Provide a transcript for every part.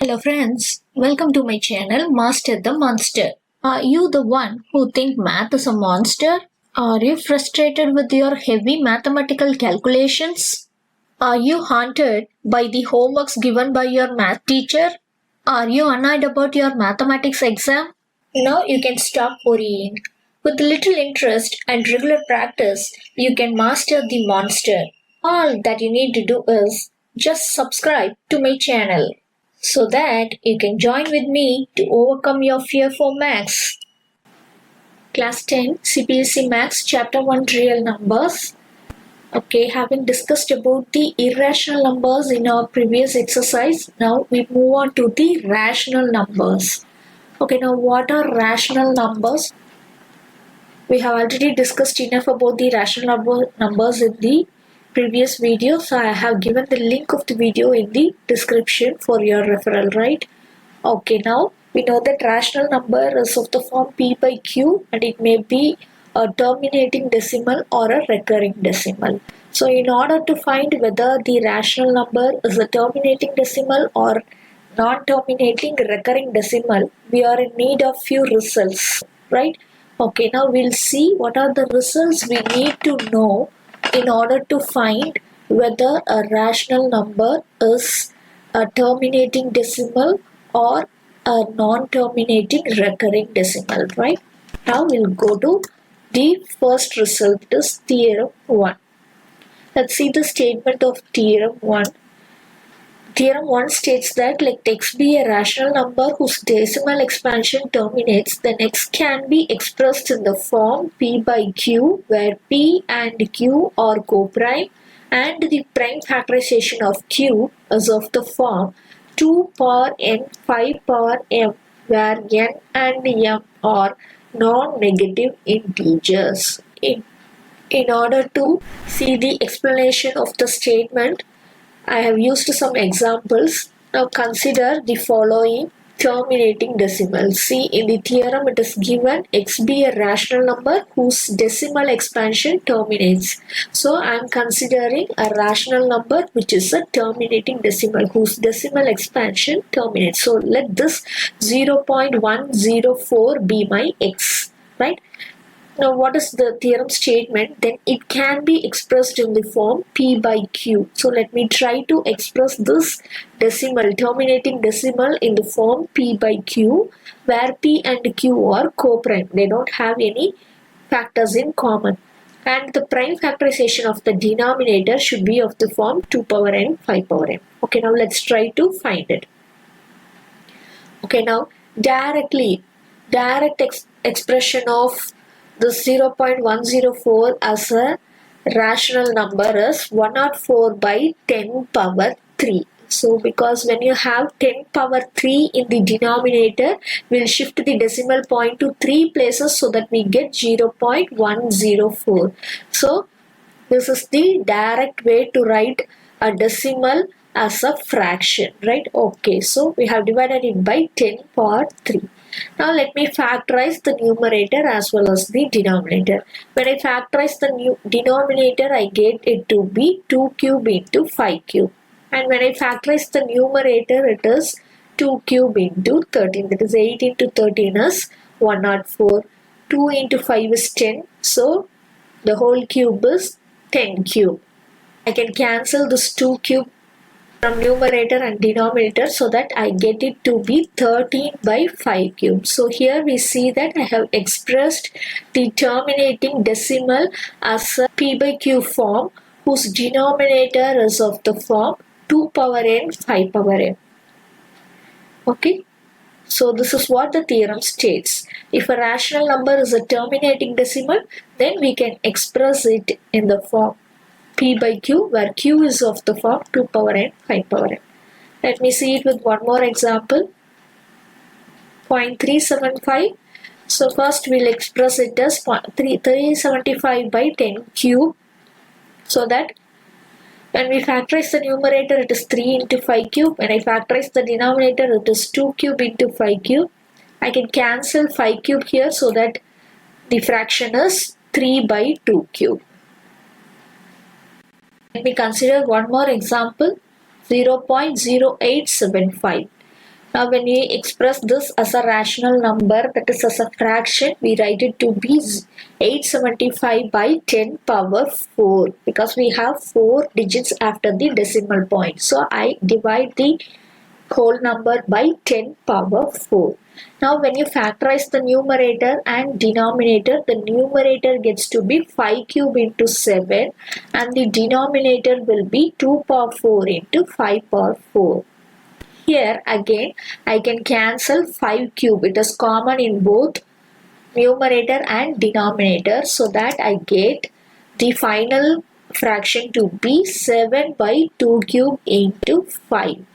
Hello friends, welcome to my channel Master the Monster. Are you the one who think math is a monster? Are you frustrated with your heavy mathematical calculations? Are you haunted by the homeworks given by your math teacher? Are you annoyed about your mathematics exam? Now you can stop worrying. With little interest and regular practice, you can master the monster. All that you need to do is just subscribe to my channel so that you can join with me to overcome your fear for maths. Class 10 CBSE Maths Chapter 1 Real Numbers. Okay, having discussed about the irrational numbers in our previous exercise, now we move on to the rational numbers. Okay, now what are rational numbers? We have already discussed enough about the rational numbers in the previous video, so I have given the link of the video in the description for your referral, right? Okay, now we know that rational number is of the form p by q and it may be a terminating decimal or a recurring decimal. So in order to find whether the rational number is a terminating decimal or non-terminating recurring decimal, we are in need of few results, right? Okay, now we'll see what are the results we need to know in order to find whether a rational number is a terminating decimal or a non-terminating recurring decimal, right? Now we'll go to the first result, is theorem 1. Let's see the statement of theorem 1. Theorem 1 states that let x be a rational number whose decimal expansion terminates, then x can be expressed in the form p by q, where p and q are coprime and the prime factorization of q is of the form 2 power n 5 power m, where n and m are non-negative integers. In order to see the explanation of the statement, I have used some examples. Now consider the following terminating decimals. See, in the theorem it is given x be a rational number whose decimal expansion terminates. So I am considering a rational number which is a terminating decimal whose decimal expansion terminates. So let this 0.104 be my x, right? Now what is the theorem statement? Then it can be expressed in the form p by q. So let me try to express this decimal, terminating decimal in the form p by q, where p and q are coprime. They don't have any factors in common. And the prime factorization of the denominator should be of the form 2 power n 5 power m. Okay, now let's try to find it. Okay, now direct expression of the 0.104 as a rational number is 104 by 10 power 3. So because when you have 10 power 3 in the denominator, we'll shift the decimal point to 3 places so that we get 0.104. So this is the direct way to write a decimal as a fraction, right? Okay, so we have divided it by 10 power 3. Now let me factorize the numerator as well as the denominator. When I factorize the denominator, I get it to be 2 cube into 5 cube. And when I factorize the numerator, it is 2 cube into 13. That is 8 into 13 is 104. 2 into 5 is 10. So the whole cube is 10 cube. I can cancel this 2 cube from numerator and denominator so that I get it to be 13 by 5 cube. So here we see that I have expressed the terminating decimal as a p by q form whose denominator is of the form 2 power n 5 power m. Okay. So this is what the theorem states. If a rational number is a terminating decimal, then we can express it in the form p by q, where q is of the form 2 power n 5 power m. Let me see it with one more example. 0.375. So first we'll express it as 375 by 10 cube, so that when we factorize the numerator, it is 3 into 5 cube. When I factorize the denominator, it is 2 cube into 5 cube. I can cancel 5 cube here so that the fraction is 3 by 2 cube. Let me consider one more example, 0.0875. Now when we express this as a rational number, that is as a fraction, we write it to be 875 by 10 power 4 because we have 4 digits after the decimal point. So I divide the whole number by 10 power 4. Now when you factorize the numerator and denominator, the numerator gets to be 5 cube into 7 and the denominator will be 2 power 4 into 5 power 4. Here again I can cancel 5 cube. It is common in both numerator and denominator, so that I get the final fraction to be 7 by 2 cube into 5.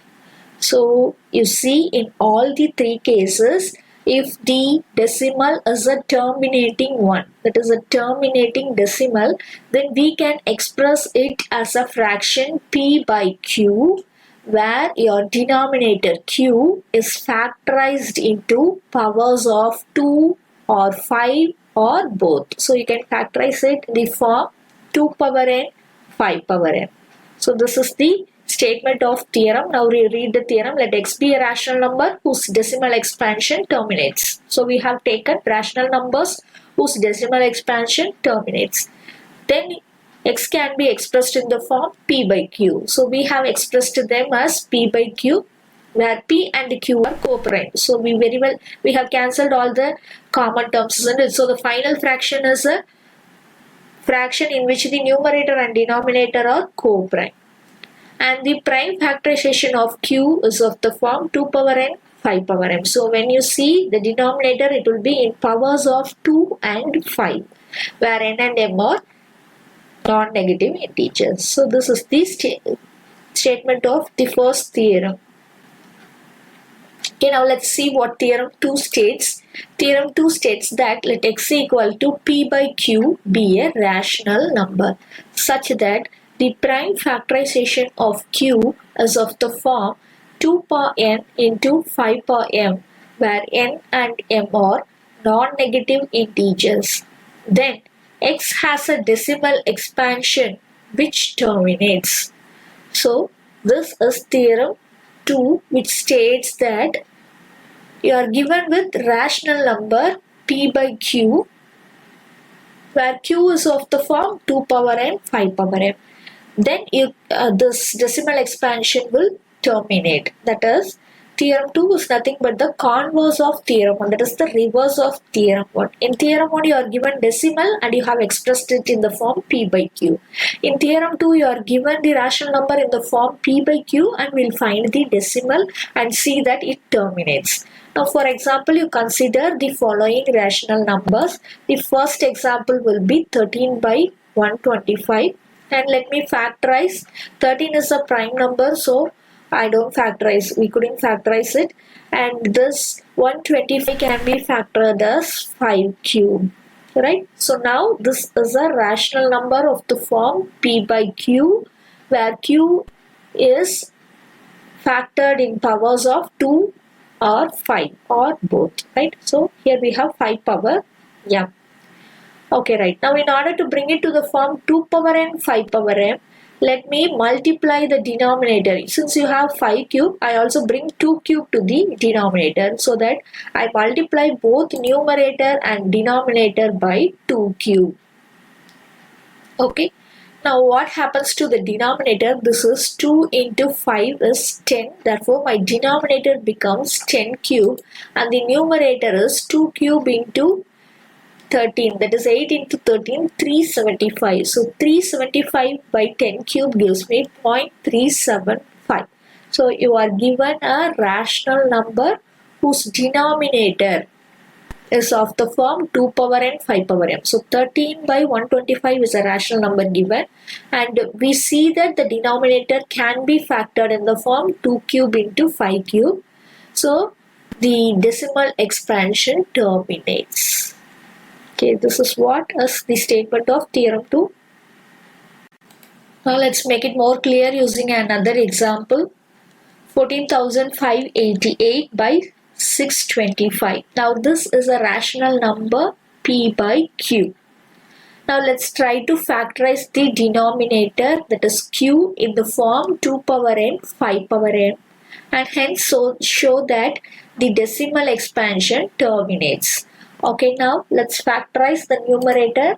So you see, in all the three cases, if the decimal is a terminating one, that is a terminating decimal, then we can express it as a fraction p by q, where your denominator q is factorized into powers of 2 or 5 or both. So you can factorize it in the form 2 power n, 5 power n. So this is the statement of theorem. Now we read the theorem. Let x be a rational number whose decimal expansion terminates. So we have taken rational numbers whose decimal expansion terminates. Then x can be expressed in the form p by q. So we have expressed them as p by q, where p and q are co-prime. So we have cancelled all the common terms, isn't it? So the final fraction is a fraction in which the numerator and denominator are co-prime. And the prime factorization of q is of the form 2 power n, 5 power m. So when you see the denominator, it will be in powers of 2 and 5, where n and m are non-negative integers. So this is the statement of the first theorem. Okay, now let's see what theorem 2 states. Theorem 2 states that let x equal to p by q be a rational number such that the prime factorization of q is of the form 2 power n into 5 power m, where n and m are non-negative integers. Then x has a decimal expansion which terminates. So this is theorem 2, which states that you are given with rational number p by q, where q is of the form 2 power n, 5 power m. Then this decimal expansion will terminate. That is, theorem 2 is nothing but the converse of theorem 1. That is the reverse of theorem 1. In theorem 1, you are given decimal and you have expressed it in the form p by q. In theorem 2, you are given the rational number in the form p by q and will find the decimal and see that it terminates. Now, for example, you consider the following rational numbers. The first example will be 13 by 125. And let me factorize. 13 is a prime number, so I don't factorize. We couldn't factorize it. And this 125 can be factored as 5 cube. Right? So now this is a rational number of the form p by q, where q is factored in powers of 2 or 5 or both. Right? So here we have 5 power m. Okay, right. Now in order to bring it to the form 2 power n, 5 power m, let me multiply the denominator. Since you have 5 cube, I also bring 2 cube to the denominator, so that I multiply both numerator and denominator by 2 cube. Okay. Now what happens to the denominator? This is 2 into 5 is 10. Therefore my denominator becomes 10 cube and the numerator is 2 cube into 13, that is 8 into 13, 375. So 375 by 10 cube gives me 0.375. So you are given a rational number whose denominator is of the form 2 power n, 5 power m. So 13 by 125 is a rational number given, and we see that the denominator can be factored in the form 2 cube into 5 cube. So the decimal expansion terminates. Okay, this is what is the statement of theorem 2. Now let's make it more clear using another example. 14,588 by 625. Now this is a rational number p by q. Now let's try to factorize the denominator, that is q, in the form 2 power n, 5 power m, and hence show that the decimal expansion terminates. Okay, now let's factorize the numerator.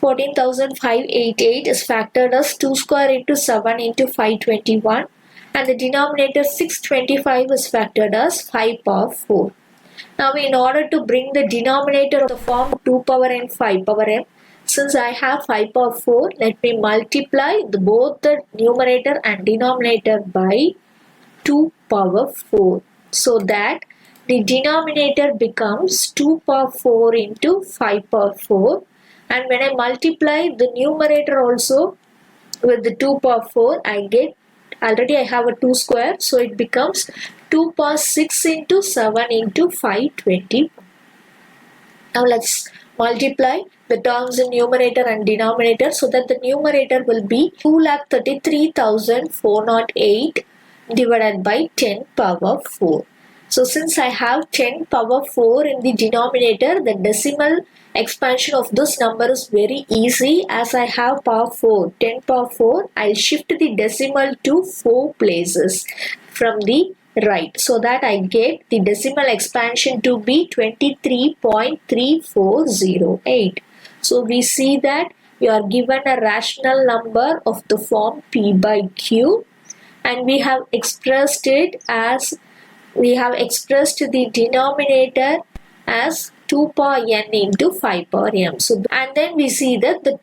14,588 is factored as 2 square into 7 into 521, and the denominator 625 is factored as 5 power 4. Now in order to bring the denominator of the form 2 power n 5 power m, since I have 5 power 4, let me multiply both the numerator and denominator by 2 power 4, so that the denominator becomes 2 power 4 into 5 power 4, and when I multiply the numerator also with the 2 power 4, I get, already I have a 2 square, so it becomes 2 power 6 into 7 into 520. Now let's multiply the terms in numerator and denominator, so that the numerator will be 2,33,408 divided by 10 power 4. So since I have 10 power 4 in the denominator, the decimal expansion of this number is very easy. As I have power 4, 10 power 4, I'll shift the decimal to 4 places from the right, so that I get the decimal expansion to be 23.3408. So we see that we are given a rational number of the form P by Q, and we have expressed the denominator as 2 power n into 5 power m. So, and then we see that the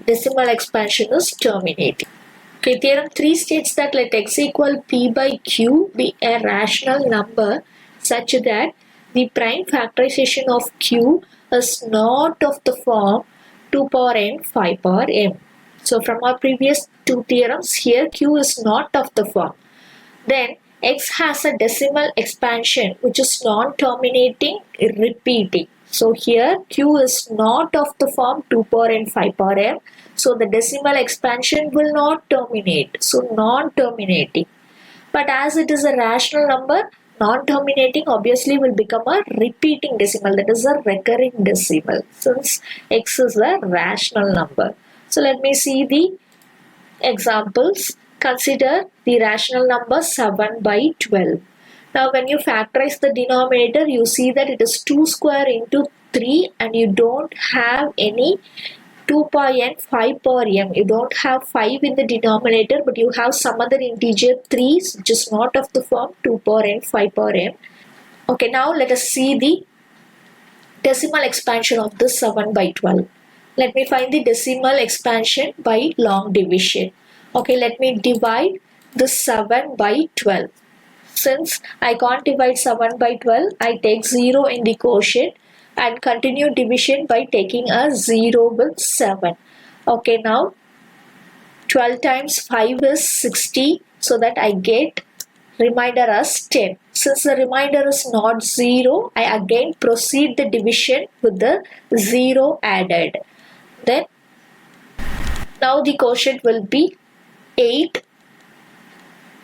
decimal expansion is terminating. Okay, theorem 3 states that let x equal P by Q be a rational number such that the prime factorization of Q is not of the form 2 power n 5 power m. So from our previous two theorems, here Q is not of the form. Then x has a decimal expansion which is non-terminating, repeating. So here Q is not of the form 2 power n 5 power m. So the decimal expansion will not terminate. So non-terminating. But as it is a rational number, non-terminating obviously will become a repeating decimal, that is a recurring decimal, since x is a rational number. So let me see the examples. Consider the rational number 7 by 12. Now when you factorize the denominator, you see that it is 2 square into 3, and you don't have any 2 power n 5 power m. You don't have 5 in the denominator, but you have some other integer 3's which is not of the form 2 power n 5 power m. Okay, now let us see the decimal expansion of this 7 by 12. Let me find the decimal expansion by long division. Okay, let me divide this 7 by 12. Since I can't divide 7 by 12, I take 0 in the quotient and continue division by taking a 0 with 7. Okay, now 12 times 5 is 60, so that I get remainder as 10. Since the remainder is not 0, I again proceed the division with the 0 added. Then now the quotient will be 8.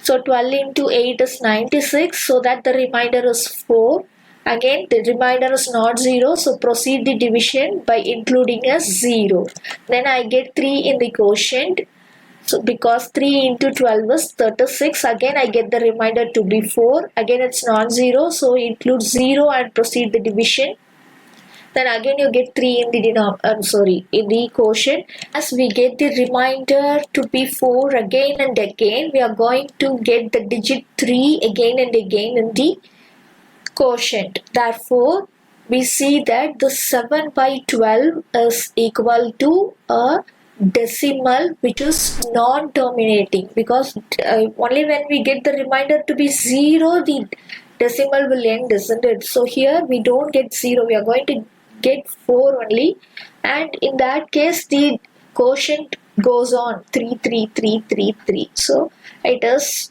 So 12 into 8 is 96, so that the remainder is 4. Again the remainder is not 0, so proceed the division by including a 0. Then I get 3 in the quotient. So because 3 into 12 is 36, again I get the remainder to be 4. Again it's non-zero, so include 0 and proceed the division. Then again you get 3 in the in the quotient. As we get the remainder to be 4 again and again, we are going to get the digit 3 again and again in the quotient. Therefore, we see that the 7 by 12 is equal to a decimal which is non-terminating, because only when we get the remainder to be 0, the decimal will end, isn't it? So here we don't get 0, we are going to get 4 only, and in that case the quotient goes on 3 3 3 3 3. So it is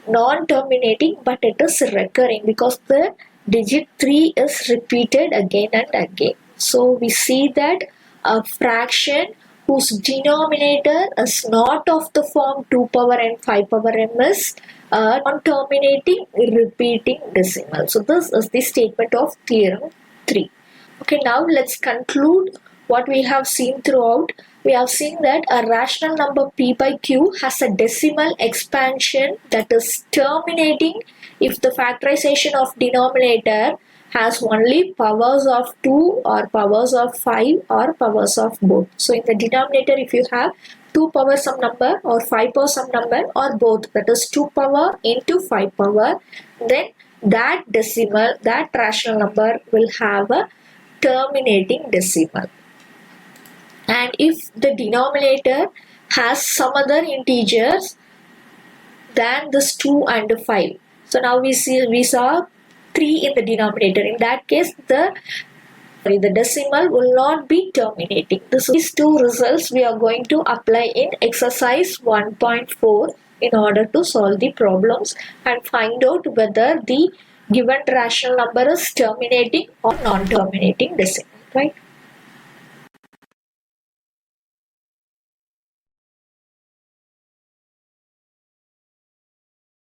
non-terminating, but it is recurring because the digit 3 is repeated again and again. So we see that a fraction whose denominator is not of the form 2 power n 5 power m is a non-terminating repeating decimal. So this is the statement of theorem 3. Okay, now let's conclude what we have seen throughout. we have seen that a rational number p by q has a decimal expansion that is terminating if the factorization of denominator has only powers of 2 or powers of 5 or powers of both. So in the denominator, if you have 2 power some number or 5 power some number or both, that is 2 power into 5 power, then that decimal, that rational number will have a terminating decimal. And if the denominator has some other integers than this 2 and 5, so now we saw 3 in the denominator. In that case, the decimal will not be terminating. These two results we are going to apply in exercise 1.4 in order to solve the problems and find out whether the given rational number is terminating or non-terminating decimal, right?